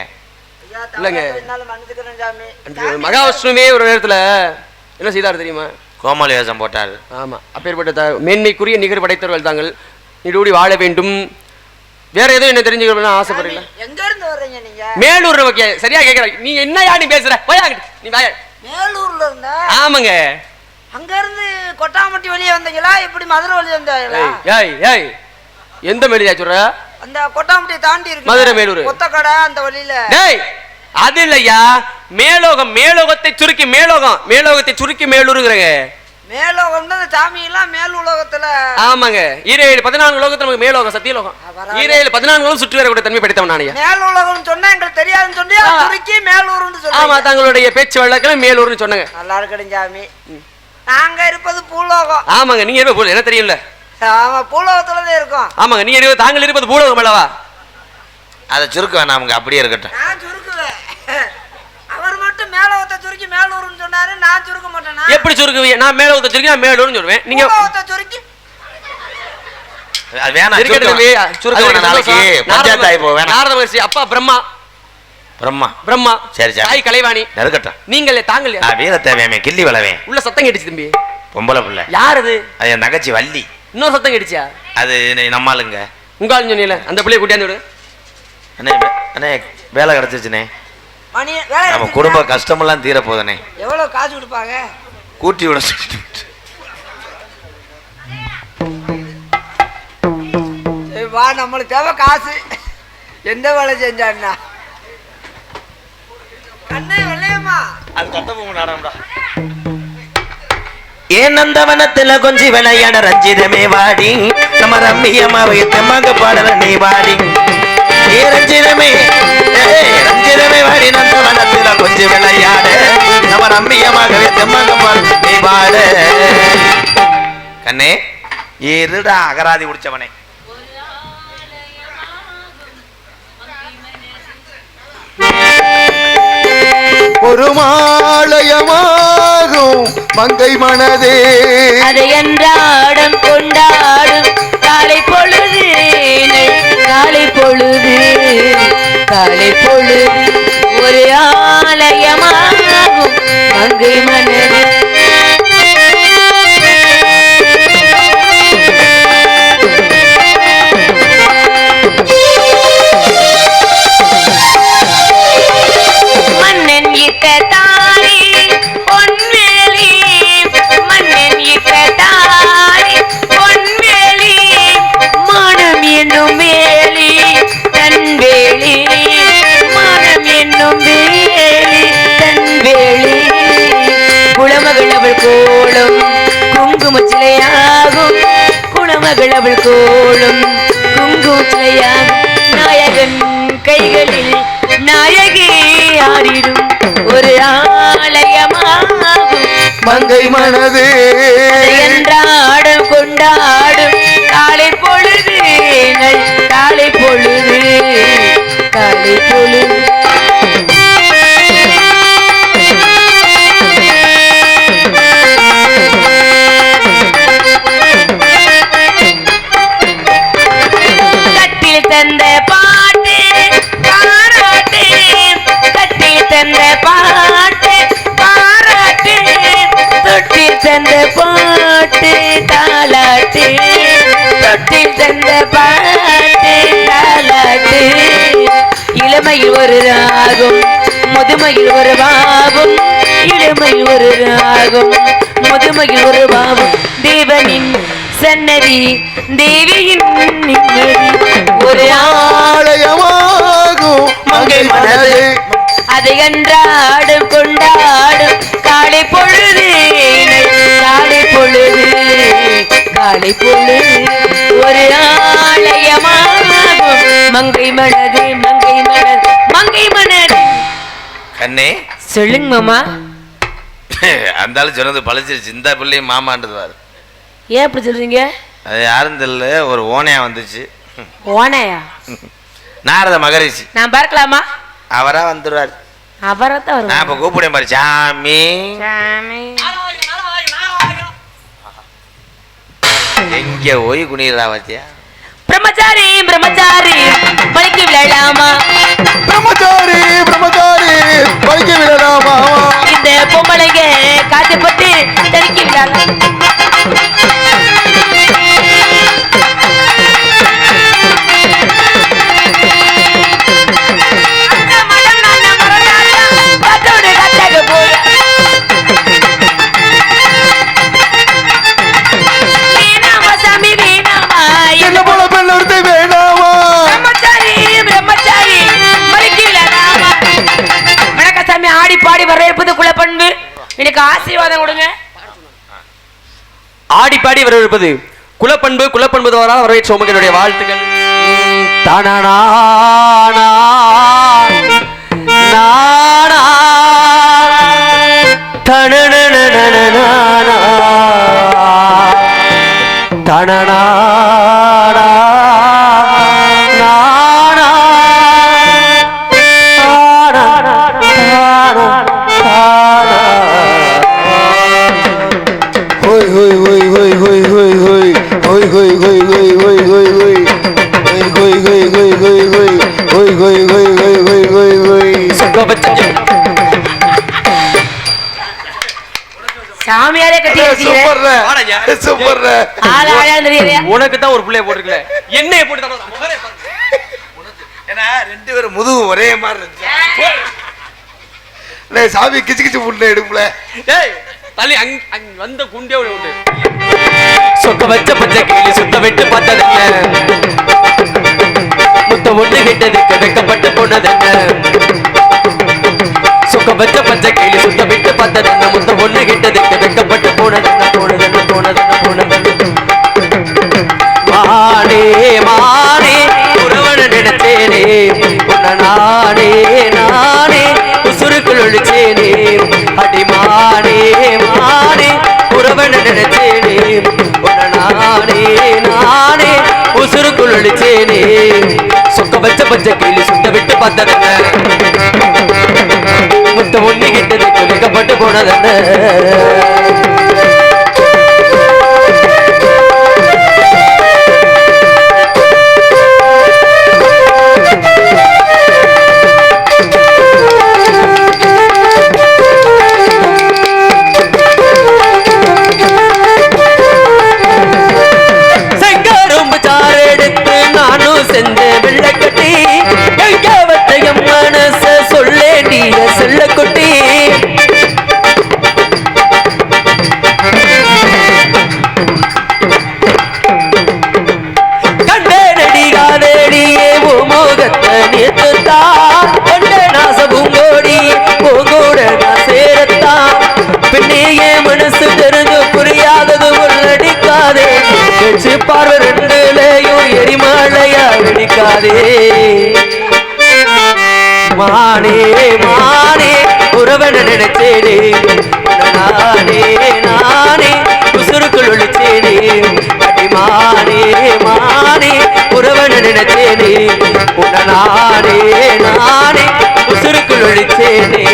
இல்லங்க. மன்னிச்சுக்கிறேன் சாமி. மகாவிஷ்ணுவே ஒரு நேரத்துல என்ன செய்தார் தெரியுமா? கோமாளி வேஷம் போட்டாரு. ஆமா, அப்பேற்பட்ட மேன்மைக்குரிய நிகர் படைத்தவர்கள் தாங்கள். நீடூடி வாழ வேண்டும். வேற எதுவும் என்ன தெரிஞ்சுக்கணும்னு ஆசைப்படுறீங்களா? எங்க இருந்து வர்றீங்க நீங்க? மேலூர். சரியா கேக்குற. நீ என்ன யாரு பேசுற? நீ வாயா. மேலூர்ல இருந்தா? ஆமாங்க. அங்க இருந்து கொட்டாமட்டி வழியா வந்தீங்களா? இப்படி மதுரை வழியா வந்தீங்களா? ஏய் ஏய், எந்த மேலியா சொல்ற? அந்த கொட்டாமட்டி தாண்டி இருக்கு மதுரை மேலூர் கொத்தக்கடை அந்த வழியில. டேய், அது இல்லையா. மேலோகம். மேலோகத்தை சுருக்கி மேலோகம். மேலோகத்தை சுருக்கி மேலூருங்கிறங்க. மேலோகம்னா சாமி எல்லாம் மேல் உலகத்துல. ஆமாங்க. 14 உலகத்துல நமக்கு மேலோகம் சத்தியலோகம். 14 உலகம் சுற்றி வரக்கூடிய தன்மை படைத்தவன் நானே. மேல் உலகம்னு சொன்னா எங்களுக்கு தெரியாதுன்னு சொன்னியா? சுருக்கி மேலூர்னு சொல்லுங்க. ஆமா, தங்களுடைய பேச்சு வழக்குல மேலூர்னு சொன்னாங்க. நல்லா இருக்கட்டும் சாமி. நாங்க இருப்பது பூலோகம். ஆமாங்க. நீங்க இருப்பது என்ன தெரியும்ல? ஆமா, பூலோகத்துலதான் இருக்கோம். ஆமாங்க. நீங்க இருப்பது, தாங்கள் இருப்பது பூலோகம் அல்லவா? அதை சுருக்க வேணாம், அவங்க அப்படியே இருக்கட்டும். நான் சுருக்குவேன். அவர் மட்டும் மேலோகத்தை சுருக்கி மேலூர்னு சொன்னாரு, நான் சுருக்க மாட்டேனா? எப்படி சுருக்குவீங்க? நான் மேலோகத்தை சுருக்கி நான் மேலூர்னு சொல்லுவேன். நீங்க பூலோகத்தை சுருக்கி அது வேணாம், நாரத மகர்ஷி அப்பா பிரம்மா. பிரம்மா. சரி சரி. தாய் கலைவாணி. நெருக்கட்டும். நீங்களே தாங்கள் வீரத்தேவையாமே கிள்ளி வளவேன். உள்ள சத்தம் கேட்டுச்சு தம்பி. பொம்பளை பிள்ளை. யார் அது? அது என் தங்கச்சி வள்ளி. இன்னொரு சத்தம் கேட்டுச்சா? அது நம்மளுங்க. உங்க ஆள் சொன்னீல, அந்த பிள்ளைய கூட்டியாந்து விடு. அண்ணே அண்ணே, வேலை கிடைச்சிச்சுனே. மணி வேலை நம்ம குடும்ப கஷ்டமெல்லாம் தீர போதனே. எவ்வளவு காசு கொடுப்பாங்க? கூட்டி விட. வா, நம்மளுக்கு தேவை காசு. எந்த வேலை செஞ்சான்னா அண்ணே வெள்ளையம்மா அது கட்டபொம்மன் நாடகம்டா. ஏன் நந்தவனத்துல கொஞ்சி விளையாட ரஞ்சிதமே வாடி, நம்ம ரம்மியம்மா வைத்தமாக பாடல நீ வாடி. ஏ ரஞ்சிதமே, ரஞ்சிதமே வாடி, நந்தவனத்துல கொஞ்சி விளையாட நம்ம ரம்மியமாக வைத்தமாக பாடல நீ பாட. கண்ணே இருடா அகராதி முடிச்சவனே. ஒரு மாலயமாகும் மங்கை மனதே அதை என்றாடம் கொண்டாடும் காலை பொழுது, காலை பொழுது, காலை பொழுது ஒரு ஆலயமாகும் மங்கை மனதே. கோலம் குங்குமச்சிலையாகும், குளமகளவள் கோலம் குங்குமச்சிலையாகும். நாயகன் கைகளில் நாயகி ஆடிடும் ஒரு ஆலயமாகும் மங்கை மனதே என்றாடும் கொண்டாடும் காலை பொழுது, காலை பொழுது, காலை பொழுது. தந்த பாட்டு பாராட்டு கட்டி தந்த பாட்டு பாராட்டு தொட்டி தந்த பாட்டு தாலாட்டு தொட்டி தந்த பாட்டு தாலாட்டு இளமையில் ஒரு ராகம் முதுமையில் ஒரு பாவம் இளமையில் ஒரு ராகம் முதுமையில் ஒரு பாவம் தேவனின் சன்னதி தேவியின் நிம்மதி ஒரு ஆலயமாகும் மங்கை மனது அதை அன்றாடும் கொண்டாடும் காலை பொழுது காலை பொழுது காலை பொழுது ஒரு ஆலயமாகும் மங்கை மனது மங்கை மனது மங்கை மனது. கண்ணே சொல்லுங்க மாமா. அந்த ஆளு சொன்னது பழிச்சிருச்சு. இந்த பிள்ளையும் மாமான்றது பாரு. ஏன் அப்படி சொல்றீங்க? அது யாரும் தெரியல, ஒரு ஓனையா வந்துச்சு. ஓனையா? நாரத மகரிஷி. நான் பார்க்கலாமா? அவரா வந்துருவாரு. அவரத்தான் வரும். நான் இப்ப கூப்பிடுறேன் பாரு. சாமி சாமி எங்க போய் குனிறா வச்சியா? பிரம்மச்சாரி பிரம்மச்சாரி பலிக்கு விழலாமா? பிரம்மச்சாரி பிரம்மச்சாரி பலிக்கு விழலாமா? இந்த பொம்பளைங்க காய்ச்சப்பட்டு தெறிக்கி விழலாம். ஆடி பாடி வரவேற்பது குலப்பண்பு. எனக்கு ஆசீர்வாதம் கொடுங்க. ஆடி பாடி வரவேற்பது குலப்பண்பு. குலப்பண்பு தவறா வரவேற்ற உமகனுடைய வாழ்த்துக்கள். தானானா நானா தனனனனனனா தனனா சாமியாரே கட்டி உனக்கு தான் ஒரு பிள்ளைய போட்டுக்கல, என்னைய போட்டு ஏன்னா ரெண்டு பேரும் முதுகு ஒரே மாதிரி இருந்துச்சு. சாமி கிச்சு கிச்சு புள்ள எடுப்புல தள்ளி அங்க வந்த குண்டே உண்டு. சொக்க வச்ச பச்சை கிளி சுத்த விட்டு பார்த்ததென்ன, முத்த ஒண்ணு கிட்டதுக்கு வெக்கப்பட்டு போனதென்ன. சொக்க வச்ச பச்சை கிளி சுத்த விட்டு பார்த்ததென்ன, முத்த ஒண்ணு கிட்டதுக்கு வெக்கப்பட்டு போனதென்ன போனதென்ன போனதென்ன போனதென்ன. மானே மானே உறவன நினைச்சேனே உன்ன நானே நானே உசுருக்குள் ஒழிச்சேனே. அடிமானே மானே உறவன நினைச்சேனே உன்ன நானே நானே உசுருக்குள் ஒழிச்சேனே. சொக்க வச்ச பச்சை கிளி சுத்த விட்டு பார்த்ததென்ன, முத்த ஒண்ணு கிட்டதுக்கு வெக்கப்பட்டு போனதென்ன. செஞ்ச வெள்ளக்கட்டி எங்கவத்தையும் மனச சொல்லே நீய செல்ல குட்டி. கண்டேடிகாதேடியே ஓ மோகத்தை நேத்துத்தான் கொண்ட நாசபூங்கோடி போகோட நான் சேரத்தான். பின்னையே மனசு தெரிஞ்சு புரியாதது உள்ளடிக்காதே, கட்சி பார்வை ரெண்டுலையும் எரிமலையா வெடிக்காதே. மானே மானே உறவன நினைச்சேனே நானே நானே உசுருக்குள் ஒழிச்சேனே. அடிமானே மானே உறவன நினைச்சேனே உன்ன நானே நானே உசுருக்குள் ஒழிச்சேனே.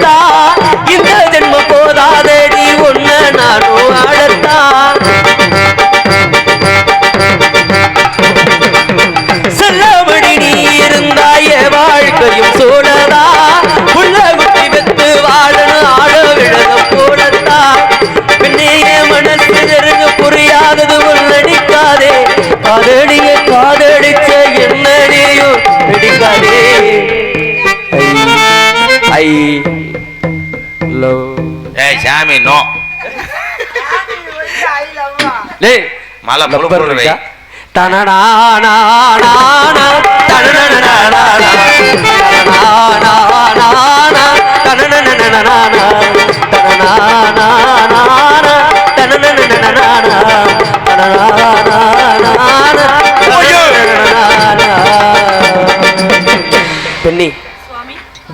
வாழத்தா இந்த ஜென்மம் போதாதடி ஒண்ணு நானும் ஆழத்தா சொல்லபடி நீ இருந்தாய வாழ்க்கையும் சோழதா உள்ள குட்டி வெத்து வாழணும் ஆழ விழகம் போலத்தா பின்னைய மனசு தெரிஞ்சு புரியாதது நடிக்காதே காதடிய காதடிச்ச என்னையும் நடிக்காதே ஐ லவ் ஏய் சாமி நோ ஐ லவ்வா லே மலை புறப்புற வை தனடானா பெண்ணி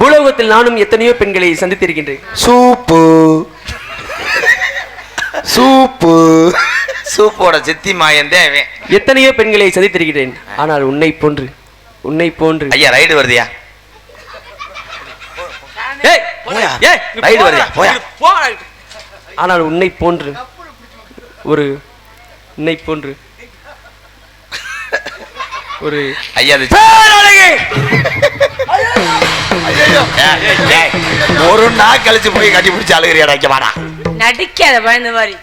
பூலோகத்தில் நானும் எத்தனையோ பெண்களை சந்தித்திருக்கின்றேன். சூப்பு சூப்பு சூப்போட சித்தி மாயந்தே அவன். எத்தனையோ பெண்களை சந்தித்திருக்கிறேன். ஆனால் உன்னை போன்று ஐயா ரைடு வருதியா? ஏய், போயா. ஏய், ரைடு வருதியா? போயா. ஆனால் உன்னை போன்று ஒரு ஐயா அது ஒரு நாள் கழிச்சு போய் கட்டி பிடிச்சி அழுகிறியா வைக்க வாடா. நடிக்காத பயந்த மாதிரி.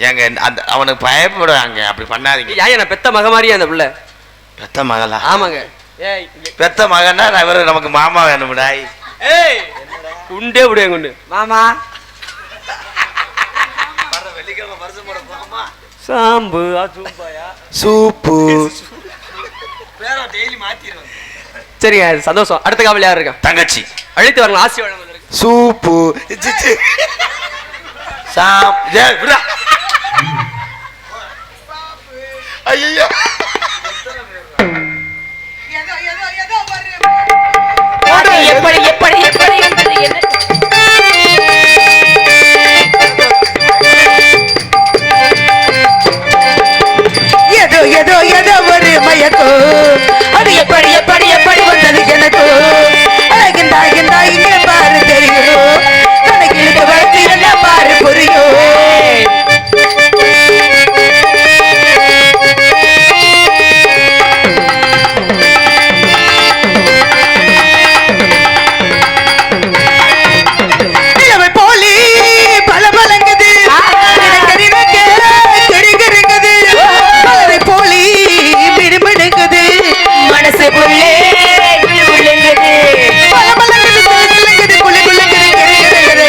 ஏங்க அந்த அவனுக்கு பயப்படுவாங்க, அப்படி பண்ணாதீங்க. ஏன் நான் பெத்த மக மாதிரியே அந்த பிள்ளை? பெத்த மகளா? ஆமாங்க. ஏய், பெத்த மகன்னா இவரு நமக்கு மாமா வேணும்டா. ஏய், குண்டே விடுவேன் குண்டு மாமா சாம்பு சூப்பு சரிங்க, சந்தோஷம். அடுத்த காவல் யார் இருக்கா? தங்கச்சி அழைத்து வரலாம். ஆசி வழங்குவதற்கு சூப்பு ஐயோ எப்படி எப்படி எப்படி என்பது என்ன? ஏதோ ஏதோ ஏதோ ஒரு மயக்கோ அது எப்படி எப்படி எப்படி வந்தது எனக்கு அழகின்றா கின்றா இங்க பாரு தெரியும் கணக்கிலுக்கு வளர்த்து என்ன பாரு புரியும் நிலவை போலி பல பலங்குது போலி மிடுமிடுங்குது மனசு புள்ளே விழுங்குது. பல பலங்குது சிலுங்குது குளி குளிங்குது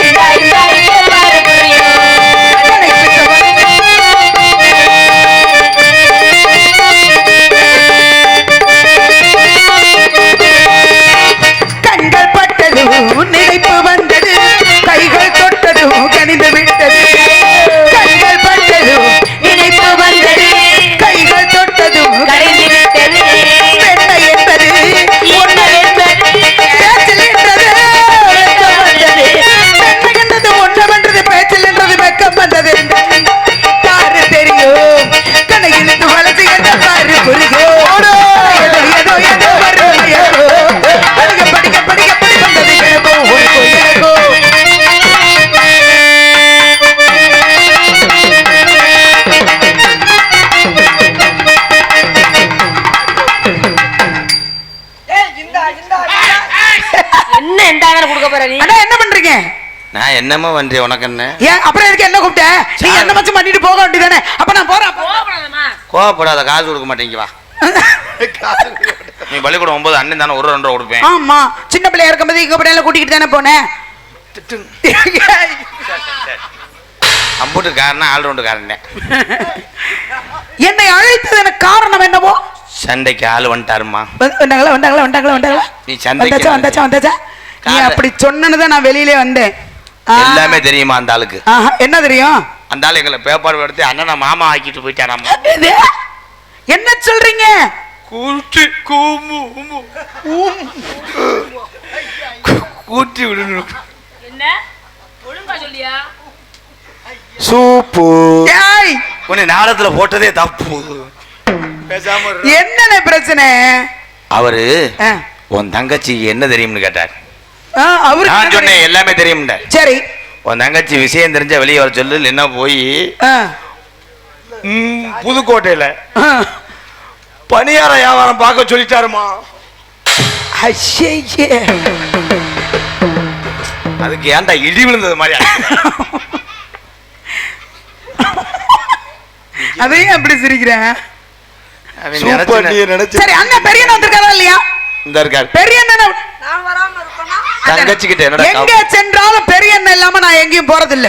கண்கள் பட்டது நினைப்பு வந்தது கைகள் தொட்டது கனிந்து விட்டது கண்கள் பட்டது நினைப்பு வந்தது கைகள் தொட்டது கரைந்து விட்டது. பெண்ணை என்பது என்னவென்பது பேச்சில் என்றது வெட்கம் வந்தது பெண்ணை என்றது ஒன்றவென்றது பேச்சில் என்றது வெட்கம் வந்தது பாரு தெரியும் கணையிலிருந்து வளர்ச்சி என்ற பாரு புரியும் ஏதோ ஏதோ ஏதோ வரும் படிக்க படிக்க படிக்க படி வந்தது எனக்கும் உனக்கும் எனக்கும் என்ன எந்தாங்க கொடுக்க போற நீ? அண்ணா என்ன பண்றீங்க நான் என்னமோ பண்றேன் உனக்கு என்ன? ஏன் அப்புறம் எதுக்கு என்ன கூப்பிட்ட நீங்க என்ன மச்சும் பண்ணிட்டு போக வேண்டியதானே அப்ப நான் போறேன் கோவப்படாத, காசு கொடுக்க மாட்டேங்க வா. நீ பள்ளிக்கூடம் 9 அண்ணன் தானே 1 2 கொடுப்பேன். ஆமா சின்ன பிள்ளையா இருக்கும்போது இங்க பிள்ளைல கூட்டிக்கிட்டு தானே போனேன் அம்புட்டு காரணம் ஆல்ரவுண்டுக்காரன். என்னை அழைத்தது எனக்கு காரணம் என்னவோ சண்டைக்கு ஆள் வந்துட்டாருமா. வந்தாங்களா வந்தாங்களா வந்தாங்களா வந்தாங்களா நீ சண்டைக்கு வந்தாச்சா வந்தாச்சா வந்தாச்சா நீ அப்படி சொன்னதான் நான் வெளியிலே வந்தேன் எல்லாமே தெரியுமா அந்த ஆளுக்கு? ஆஹா, என்ன தெரியும்? அந்த ஆளு எங்களை பேப்பர் எடுத்து அண்ணனை மாமா ஆக்கிட்டு போயிட்டாராமா. இது? என்ன சொல்றீங்க? கூட்டி விடணும். என்ன ஒழுங்கா சொல்லியா? சூப்பு ஏய், உன்னை நாடகத்துல போட்டதே தப்பு. பேசாம என்னென்ன பிரச்சனை? அவரு ஆ, உன் தங்கச்சி என்ன தெரியும்னு கேட்டார். அவரு நான் சொன்னேன் எல்லாமே தெரியும்ல. சரி. உன் தங்கச்சி விஷயம் தெரிஞ்ச வெளியே வர சொல்லு, இல்லைன்னா போய் புதுக்கோட்டையில பணியார வியாபாரம் பார்க்க சொல்லிட்டாருமா. அதுக்கு ஏன்டா இடி விழுந்தது மாதிரி அதையும் எப்படி சிரிக்கிறேன்? நினைச்சு சரி, அண்ணன் பெரிய வந்திருக்காரா இல்லையா? இந்த இருக்காரு பெரிய அண்ணன். தங்கச்சி கிட்ட என்னடா எங்க சென்றாலும் பெரிய அண்ணன் இல்லாம நான் எங்கேயும் போறது இல்ல.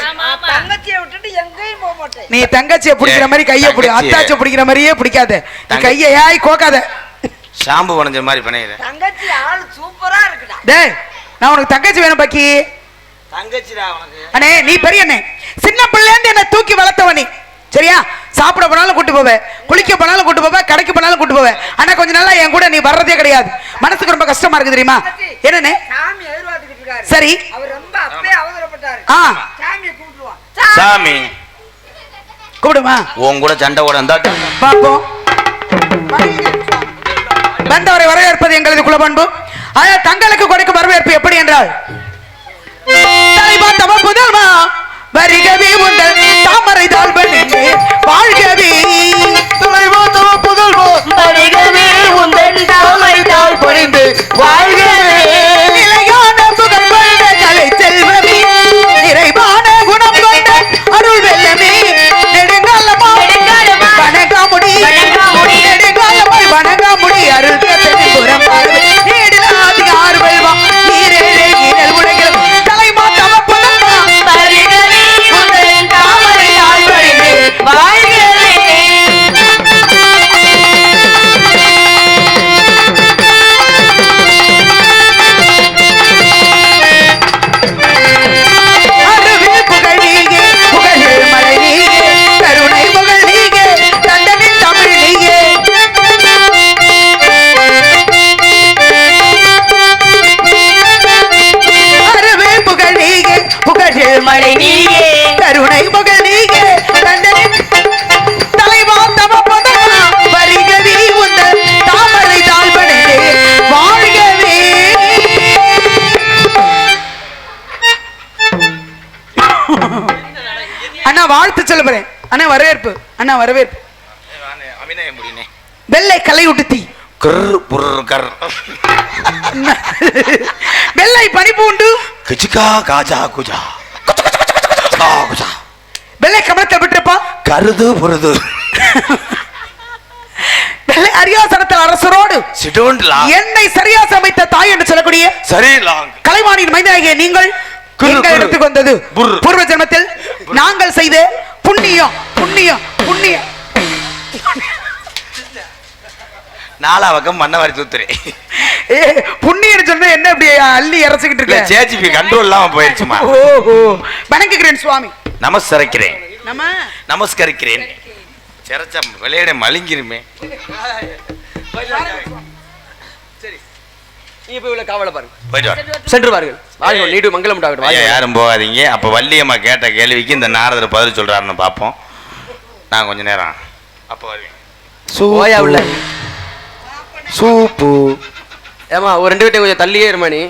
தங்கச்சியை விட்டுட்டு எங்கேயும் போக மாட்டேன். நீ தங்கச்சியை பிடிக்கிற மாதிரி கையை பிடி, அத்தாச்சியை பிடிக்கிற மாதிரியே பிடிக்காத. நீ கையை ஏய் கோக்காத. ஷாம்பு வளைஞ்ச மாதிரி பண்ணையில தங்கச்சி ஆளு சூப்பரா இருக்குடா. டேய், நான் உனக்கு தங்கச்சி வேணும் பாக்கி. தங்கச்சிடா உனக்கு. அண்ணே, நீ பெரிய அண்ணே. சின்ன பிள்ளைன்னு என்ன தூக்கி வளர்த்தவனி. சரியா? சாப்பிட போனாலும் கூட்டு போவேன், குளிக்க போனாலும் கூட்டு போவேன், கடைக்கு போனாலும் கூட்டு போவேன். ஆனா கொஞ்ச நாளா என் கூட நீ வர்றதே கிடையாது. மனசுக்கு ரொம்ப கஷ்டமா இருக்கு தெரியுமா? என்னன்னு? சாமி எதிர்பார்த்துக்கிட்டு இருக்காரு. சரி. அவர் ரொம்ப அப்பே அவசரப்பட்டாரு. சாமியை கூப்பிடுவான். சாமி கூப்பிடுமா? உன் கூட சண்டை கூட இருந்தா பாப்போம். வந்தவரை வரவேற்பது எங்களது குலபண்பு. ஆனால் தங்களுக்கு கொடுக்கும் வரவேற்பு எப்படி என்றால், முதல்மா வருகவே உங்கள் தாமரை தாழ்வனே வாழ்கவே. புதல்வா வருகவே உங்கள் தாமரை தாழ் பொழிந்து வாழ்கவே. நிலையான புகழ் கொண்ட கலை செல்வமே, நிறைவான குணம் கொண்ட அருள் வெல்லமே, நெடுங்காலமாய் வணங்காமுடி நெடுங்காலமாய் வணங்காமுடி அருள் புறம் பார்வை நீடிலாதி ஆறு வெல்வா ஈரேழே ஈரல் உலகிலும் தலைமா தவப்புதல்வா வருகவே உங்கள் தாமரை தாழ் பொழிந்து வாழ்கவே. அருவே புகழ் நீங்கே, புகழ் மழை நீங்கே, கருணை புகழ் நீங்கே, தண்டனின் தமிழ் நீங்கே. அருவே புகழ் நீங்கே, புகழ் மழை நீங்கே, கருணை புகழ் நீங்கே, தண்டனின் தலைவா தவப்பதமா வருகவே உந்தன் தாமரை தாழ்வனே வாழ்கவே. அண்ணா வாழ்த்து சொல்ல போறேன். அண்ணா வரவேற்பு. அண்ணா வரவேற்பு. அபிநயம் முடினே வெள்ளை கலை உடுத்தி கர் புர் கர் வெள்ளை பனிப்பூண்டு கிச்சிகா காஜா குஜா குஜா வெள்ளை கமலத்தை விட்டுருப்பா. கருது புருது வெள்ளை அரியாசனத்தில் அரசரோடு சிடோண்ட்லா என்னை சரியா சமைத்த தாய் என்று சொல்லக்கூடிய சரி லாங் கலைவாணியின் மைந்தாகிய நீங்கள் எங்கள் இடத்துக்கு வந்தது பூர்வ ஜென்மத்தில் நாங்கள் செய்த புண்ணியம் புண்ணியம் புண்ணியம். நாலா பக்கம் மண்ணவாரி தூத்துறேன். புண்ணியம் சொன்னா என்ன இப்படி அள்ளி இறச்சிக்கிட்டு இல்ல இருக்க? சேச்சிபி கண்ட்ரோல் இல்லாம போயிருச்சுமா. ஓஹோ, வணங்குகிறேன் சுவாமி. நமஸ்கரிக்கிறேன் நம்ம நமஸ்கரிக்கிறேன். சிறச்ச விளையாட மலிங்கிருமே. நீ போய் உள்ள காவல பாருங்க, போயிட்டு வா. சென்று பாருங்கள். வாழ்க நீடு மங்களம் உண்டாகட்டும். ஐயா, யாரும் போகாதீங்க. அப்ப வள்ளியம்மா கேட்ட கேள்விக்கு இந்த நாரதர் பதில் சொல்றாருன்னு பார்ப்போம். நான் கொஞ்ச நேரம் அப்ப வருவேன். போயா உள்ள சூப்பு. ஏமா ஒரு 2 வீட்டை கொஞ்சம் தள்ளியே இருமா நீ.